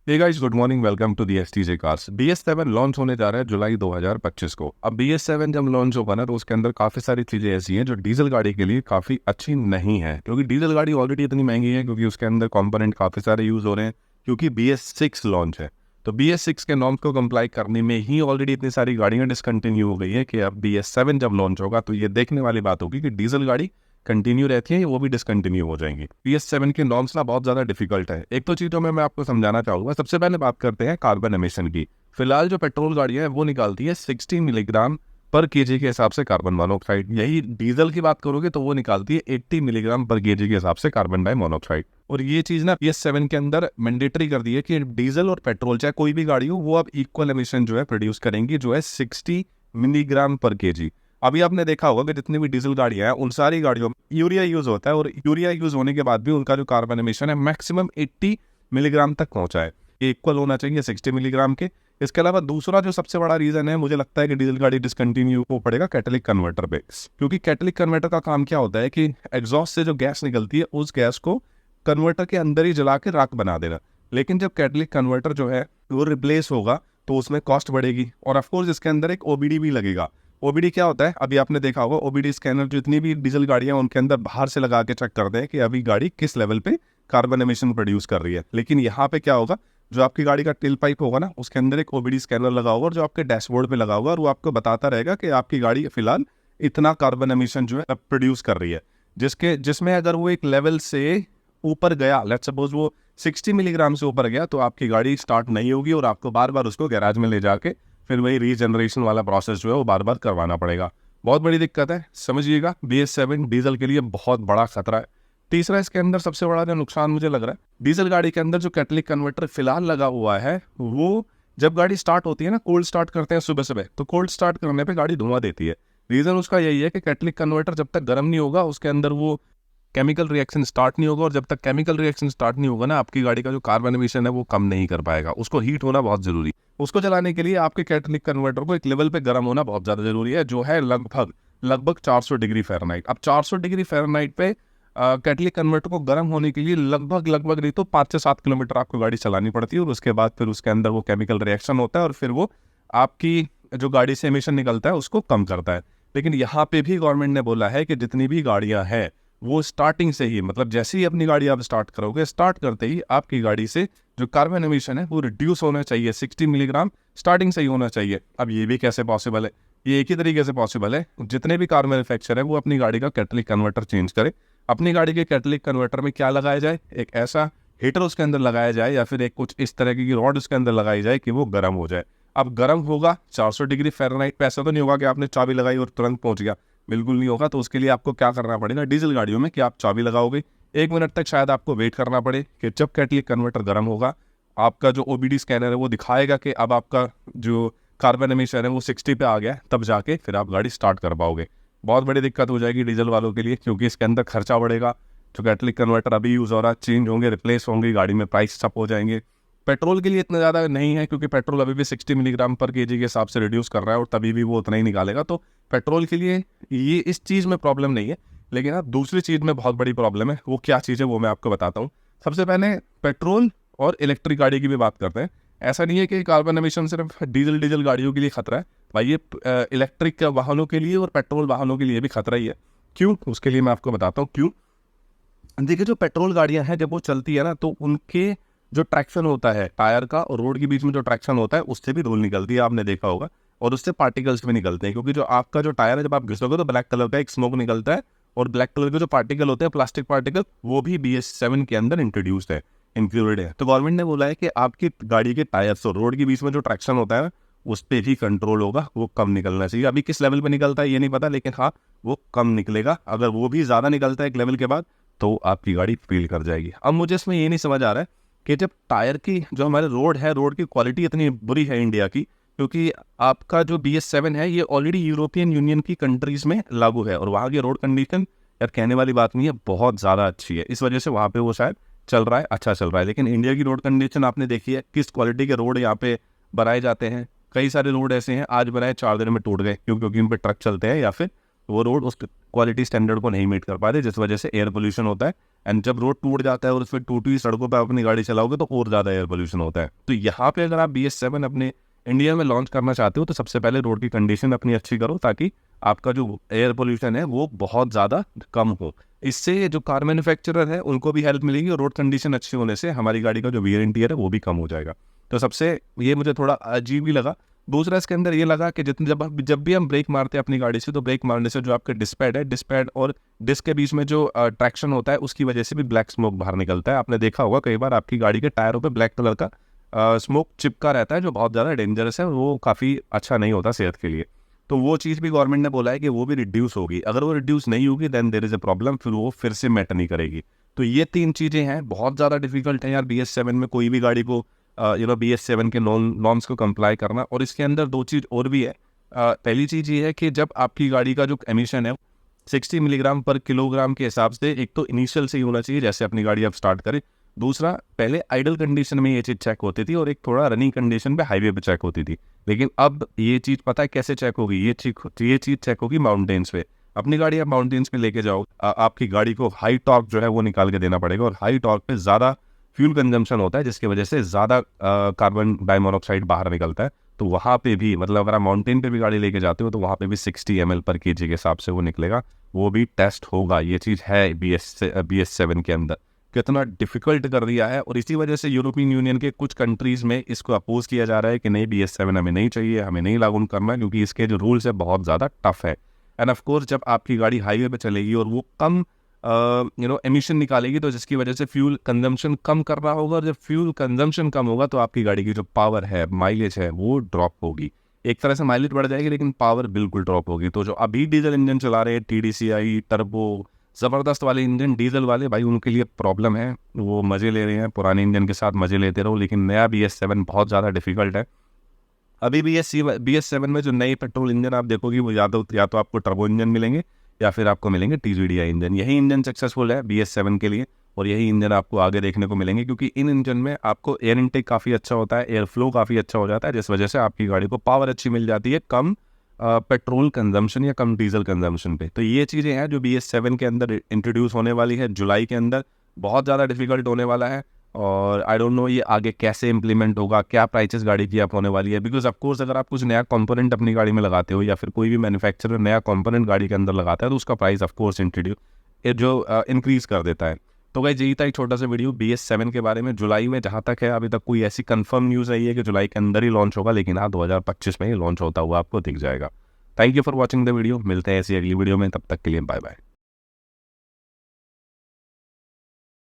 Hey guys, good morning. Welcome to the STJ cars. BS7 launch होने जा रहा है जुलाई 2025 को। अब BS7 जब लॉन्च होगा ना, तो उसके अंदर काफ़ी सारी चीज़ें ऐसी हैं जो डीजल गाड़ी के लिए काफ़ी अच्छी नहीं है, क्योंकि डीजल गाड़ी ऑलरेडी इतनी महंगी है, क्योंकि उसके अंदर कंपोनेंट काफ़ी सारे यूज़ हो रहे हैं, क्योंकि BS6 लॉन्च है। तो BS6 के नॉर्म्स को कंप्लाई करने में ही ऑलरेडी इतनी सारी गाड़ियाँ डिसकंटिन्यू हो गई है कि अब BS7 जब लॉन्च होगा तो ये देखने वाली बात होगी कि डीजल गाड़ी कंटिन्यू रहती है, वो भी डिसकंटिन्यू हो जाएंगी। BS7 के नॉर्म्स ना बहुत ज़्यादा डिफिकल्ट है। एक तो चीज़ों में मैं आपको समझाना चाहूँगा। सबसे पहले बात करते हैं कार्बन एमिशन की। फिलहाल जो पेट्रोल गाड़ियाँ हैं वो निकालती है 60 मिलीग्राम पर केजी के हिसाब से कार्बन मोनोऑक्साइड। यही डीजल की बात करोगे तो वो निकालती है 80 मिलीग्राम पर केजी के हिसाब से कार्बन डाई मोनोऑक्साइड। और ये चीज़ ना BS7 के अंदर मैंडेटरी कर दी है कि डीजल और पेट्रोल चाहे कोई भी गाड़ी हो, वो अब इक्वल एमिशन जो है प्रोड्यूस करेंगी, जो है 60 मिलीग्राम पर केजी। अभी आपने देखा होगा कि जितनी भी डीजल गाड़ियां हैं उन सारी गाड़ियों में यूरिया यूज होता है, और यूरिया यूज होने के बाद भी उनका जो कार्बन एमिशन है मैक्सिमम 80 मिलीग्राम तक पहुंचा है। ये इक्वल होना चाहिए 60 मिलीग्राम के। इसके अलावा दूसरा जो सबसे बड़ा रीजन है, मुझे लगता है कि डीजल गाड़ी डिसकंटिन्यू को पड़ेगा कैटलिक कन्वर्टर पे। क्योंकि कैटलिक कन्वर्टर का काम क्या होता है कि एग्जॉस्ट से जो गैस निकलती है उस गैस को कन्वर्टर के अंदर ही जला के राख बना देना। लेकिन जब कैटलिक कन्वर्टर जो है वो रिप्लेस होगा तो उसमें कॉस्ट बढ़ेगी, और ऑफकोर्स इसके अंदर एक OBD भी लगेगा। OBD क्या होता है, अभी आपने देखा होगा OBD स्कैनर जितनी भी डीजल गाड़ियां उनके अंदर बाहर से लगा के चेक करते हैं कि अभी गाड़ी किस लेवल पे कार्बन एमिशन प्रोड्यूस कर रही है। लेकिन यहाँ पे क्या होगा, जो आपकी गाड़ी का टेल पाइप होगा ना, उसके अंदर एक OBD स्कैनर लगा होगा और जो आपके डैशबोर्ड पे लगा होगा, और वो आपको बताता रहेगा कि आपकी गाड़ी फिलहाल इतना कार्बन एमिशन जो है प्रोड्यूस कर रही है। जिसमें अगर वो एक लेवल से ऊपर गया, लेट्स सपोज वो 60 मिलीग्राम से ऊपर गया, तो आपकी गाड़ी स्टार्ट नहीं होगी और आपको बार बार उसको गैराज में ले जाके फिर वही रीजनरेशन वाला प्रोसेस जो है वो बार बार करवाना पड़ेगा। बहुत बड़ी दिक्कत है, समझिएगा। BS7 डीजल के लिए बहुत बड़ा खतरा है। तीसरा, इसके अंदर सबसे बड़ा जो नुकसान मुझे लग रहा है, डीजल गाड़ी के अंदर जो कैटलिक कन्वर्टर फिलहाल लगा हुआ है, वो जब गाड़ी स्टार्ट होती है ना, कोल्ड स्टार्ट करते हैं सुबह सुबह, तो कोल्ड स्टार्ट करने पर गाड़ी धुआं देती है। रीजन उसका यही है कि कैटलिक कन्वर्टर जब तक गर्म नहीं होगा उसके अंदर वो केमिकल रिएक्शन स्टार्ट नहीं होगा, और जब तक केमिकल रिएक्शन स्टार्ट नहीं होगा ना, आपकी गाड़ी का जो कार्बन एमिशन है वो कम नहीं कर पाएगा। उसको हीट होना बहुत जरूरी है। उसको चलाने के लिए आपके कैटलिक कन्वर्टर को एक लेवल पे गर्म होना बहुत ज्यादा जरूरी है, जो है लगभग 400 डिग्री फ़ारेनहाइट। अब 400 डिग्री फ़ारेनहाइट पे कैटलिक कन्वर्टर को गर्म होने के लिए लगभग नहीं तो 5 से 7 किलोमीटर आपको गाड़ी चलानी पड़ती है, और उसके बाद फिर उसके अंदर वो केमिकल रिएक्शन होता है और फिर वो आपकी जो गाड़ी से एमिशन निकलता है उसको कम करता है। लेकिन यहाँ पे भी गवर्नमेंट ने बोला है कि जितनी भी गाड़ियां हैं वो स्टार्टिंग से ही, मतलब जैसे ही अपनी गाड़ी आप स्टार्ट करोगे, स्टार्ट करते ही आपकी गाड़ी से जो कार्बन एमिशन है वो रिड्यूस होना चाहिए। 60 मिलीग्राम स्टार्टिंग से ही होना चाहिए। अब ये भी कैसे पॉसिबल है? ये एक ही तरीके से पॉसिबल है, जितने भी कार मैन्युफैक्चर है वो अपनी गाड़ी का कैटलिक कन्वर्टर चेंज करे। अपनी गाड़ी के कैटलिक कन्वर्टर में क्या लगाया जाए, एक ऐसा हीटर उसके अंदर लगाया जाए, या फिर एक कुछ इस तरह की रॉड उसके अंदर लगाई जाए कि वो गर्म हो जाए। अब गर्म होगा 400 डिग्री फ़ारेनहाइट पे, ऐसा तो नहीं होगा कि आपने चाबी लगाई और तुरंत पहुंच गया, बिल्कुल नहीं होगा। तो उसके लिए आपको क्या करना पड़ेगा डीजल गाड़ियों में, कि आप चाबी लगाओगे, 1 मिनट तक शायद आपको वेट करना पड़े कि जब कैटलिक कन्वर्टर गर्म होगा, आपका जो OBD स्कैनर है वो दिखाएगा कि अब आपका जो कार्बन एमिशन है वो 60 पे आ गया, तब जाके फिर आप गाड़ी स्टार्ट कर पाओगे। बहुत बड़ी दिक्कत हो जाएगी डीजल वालों के लिए, क्योंकि इसके अंदर खर्चा बढ़ेगा। जो कैटलिक कन्वर्टर अभी यूज़ हो रहा है चेंज होंगे, रिप्लेस होंगे, गाड़ी में प्राइस अप हो जाएंगे। पेट्रोल के लिए इतना ज़्यादा नहीं है, क्योंकि पेट्रोल अभी भी 60 मिलीग्राम पर केजी के हिसाब से रिड्यूस कर रहा है, और तभी भी वो उतना ही निकालेगा। तो पेट्रोल के लिए ये इस चीज़ में प्रॉब्लम नहीं है। लेकिन अब दूसरी चीज़ में बहुत बड़ी प्रॉब्लम है। वो क्या चीज़ है वो मैं आपको बताता हूँ। सबसे पहले पेट्रोल और इलेक्ट्रिक गाड़ी की भी बात करते हैं। ऐसा नहीं है कि कार्बन एमिशन सिर्फ डीजल गाड़ियों के लिए खतरा है भाई, ये इलेक्ट्रिक वाहनों के लिए और पेट्रोल वाहनों के लिए भी खतरा ही है। क्यों? उसके लिए मैं आपको बताता हूँ क्यों। देखिए, जो पेट्रोल गाड़ियां हैं जब वो चलती है ना, तो उनके जो ट्रैक्शन होता है टायर का और रोड के बीच में जो ट्रैक्शन होता है, उससे भी धूल निकलती है, आपने देखा होगा, और उससे पार्टिकल्स भी निकलते हैं। क्योंकि जो आपका जो टायर है जब आप घिसोगे तो ब्लैक कलर का एक स्मोक निकलता है, और ब्लैक कलर के जो पार्टिकल होते हैं, प्लास्टिक पार्टिकल, वो भी BS7 के अंदर इंट्रोड्यूस्ड है, इंक्लूडेड है। तो गवर्नमेंट ने बोला है कि आपकी गाड़ी के टायर्स और रोड के बीच में जो ट्रैक्शन होता है उस पर भी कंट्रोल होगा, वो कम निकलना चाहिए। अभी किस लेवल पे निकलता है ये नहीं पता, लेकिन हाँ, वो कम निकलेगा। अगर वो भी ज़्यादा निकलता है एक लेवल के बाद, तो आपकी गाड़ी फील कर जाएगी। अब मुझे इसमें ये नहीं समझ आ रहा है कि जब टायर की जो हमारे रोड है, रोड की क्वालिटी इतनी बुरी है इंडिया की, क्योंकि आपका जो BS7 है ये ऑलरेडी यूरोपियन यूनियन की कंट्रीज़ में लागू है, और वहाँ की रोड कंडीशन यार कहने वाली बात नहीं है, बहुत ज़्यादा अच्छी है। इस वजह से वहाँ पे वो शायद चल रहा है, अच्छा चल रहा है। लेकिन इंडिया की रोड कंडीशन आपने देखी है, किस क्वालिटी के रोड यहाँ पे बनाए जाते हैं। कई सारे रोड ऐसे हैं आज बनाए 4 दिन में टूट गए, क्योंकि उन पर ट्रक चलते हैं या फिर वो रोड उस क्वालिटी स्टैंडर्ड को नहीं मीट कर पाते, जिस वजह से एयर पोल्यूशन होता है। एंड जब रोड टूट जाता है और उस पर टूटी हुई सड़कों पर अपनी गाड़ी चलाओगे तो और ज़्यादा एयर पोल्यूशन होता है। तो यहाँ पे अगर आप BS7 अपने इंडिया में लॉन्च करना चाहते हो तो सबसे पहले रोड की कंडीशन अपनी अच्छी करो, ताकि आपका जो एयर पोल्यूशन है वो बहुत ज़्यादा कम हो। इससे जो कार मैन्युफैक्चरर है उनको भी हेल्प मिलेगी, और रोड कंडीशन अच्छी होने से हमारी गाड़ी का जो वियर एंड टियर है वो भी कम हो जाएगा। तो सबसे ये मुझे थोड़ा अजीब ही लगा। दूसरा इसके अंदर ये लगा कि जितने जब भी हम ब्रेक मारते हैं अपनी गाड़ी से, तो ब्रेक मारने से जो आपके डिस्क पैड और डिस्क के बीच में जो ट्रैक्शन होता है उसकी वजह से भी ब्लैक स्मोक बाहर निकलता है। आपने देखा होगा कई बार आपकी गाड़ी के टायरों पे ब्लैक कलर का स्मोक चिपका रहता है, जो बहुत ज़्यादा डेंजरस है, वो काफ़ी अच्छा नहीं होता सेहत के लिए। तो वो चीज़ भी गवर्नमेंट ने बोला है कि वो भी रिड्यूस होगी। अगर वो रिड्यूस नहीं होगी then there is a problem, फिर वो फिर से मैटर नहीं करेगी। तो ये 3 चीज़ें हैं, बहुत ज़्यादा डिफिकल्ट है यार BS7 में कोई भी गाड़ी को BS7 के नॉर्म्स को कंप्लाई करना। और इसके अंदर 2 चीज़ और भी है। पहली चीज़ ये है कि जब आपकी गाड़ी का जो एमिशन है 60 मिलीग्राम पर किलोग्राम के हिसाब से, एक तो इनिशियल से ही होना चाहिए जैसे अपनी गाड़ी आप स्टार्ट करें। दूसरा, पहले आइडल कंडीशन में ये चीज़ चेक होती थी और एक थोड़ा रनिंग कंडीशन पे हाईवे पे चेक होती थी। लेकिन अब ये चीज़ पता है कैसे चेक होगी? ये चीज़ चेक होगी माउंटेन्स पे। अपनी गाड़ी आप माउंटेन्स पे लेके जाओ, आपकी गाड़ी को हाई टॉर्क जो है वो निकाल के देना पड़ेगा, और हाई टॉर्क पे ज़्यादा फ्यूल कंजम्पशन होता है, जिसकी वजह से ज़्यादा कार्बन डाइमोनॉक्साइड बाहर निकलता है। तो वहाँ पे भी, मतलब अगर आप माउंटेन पे भी गाड़ी लेके जाते हो तो वहाँ पे भी 60 ml पर kg के हिसाब से वो निकलेगा, वो भी टेस्ट होगा। ये चीज़ है BS7 के अंदर। कितना डिफिकल्ट कर दिया है, और इसी वजह से यूरोपियन यूनियन के कुछ कंट्रीज़ में इसको अपोज किया जा रहा है कि नहीं, BS7 हमें नहीं चाहिए, हमें नहीं लागू करना है, क्योंकि इसके जो रूल्स है बहुत ज़्यादा टफ है। एंड ऑफ कोर्स जब आपकी गाड़ी हाईवे पे चलेगी और वो कम एमिशन निकालेगी, तो जिसकी वजह से फ्यूल कंजम्पशन कम कर रहा होगा, और जब फ्यूल कंजम्पशन कम होगा तो आपकी गाड़ी की जो पावर है, माइलेज है, वो ड्रॉप होगी। एक तरह से माइलेज बढ़ जाएगी लेकिन पावर बिल्कुल ड्रॉप होगी। तो जो अभी डीजल इंजन चला रहे हैं, TDCI, टर्बो, ज़बरदस्त वाले इंजन डीजल वाले, भाई उनके लिए प्रॉब्लम है, वो मज़े ले रहे हैं, पुराने इंजन के साथ मज़े लेते रहो। लेकिन नया BS7 बहुत ज़्यादा डिफिकल्ट है। अभी BS7 में जो नई पेट्रोल इंजन आप देखोगे वो या तो आपको टर्बो इंजन मिलेंगे या फिर आपको मिलेंगे TGDI इंजन। यही इंजन सक्सेसफुल है BS7 के लिए, और यही इंजन आपको आगे देखने को मिलेंगे, क्योंकि इन इंजन में आपको एयर इनटेक काफ़ी अच्छा होता है, एयर फ्लो काफ़ी अच्छा हो जाता है, जिस वजह से आपकी गाड़ी को पावर अच्छी मिल जाती है, कम पेट्रोल कंजम्पशन या कम डीजल कंजम्पशन पे। तो ये चीज़ें हैं जो BS7 के अंदर इंट्रोड्यूस होने वाली है जुलाई के अंदर। बहुत ज़्यादा डिफिकल्ट होने वाला है, और आई डोंट नो ये आगे कैसे इंप्लीमेंट होगा, क्या प्राइसेस गाड़ी की आप होने वाली है। बिकॉज ऑफ कोर्स अगर आप कुछ नया कंपोनेंट अपनी गाड़ी में लगाते हो, या फिर कोई भी मैन्युफैक्चरर नया कंपोनेंट गाड़ी के अंदर लगाता है, तो उसका प्राइस ऑफ कोर्स इंक्रीज कर देता है। तो गाइस यही था एक छोटा सा वीडियो BS7 के बारे में। जुलाई में जहाँ तक है अभी तक कोई ऐसी कंफर्म न्यूज़ नहीं है कि जुलाई के अंदर ही लॉन्च होगा, लेकिन हाँ 2025 में ही लॉन्च होता हुआ आपको दिख जाएगा। Thank you for watching the video. मिलते हैं ऐसी अगली वीडियो में, तब तक के लिए बाय बाय।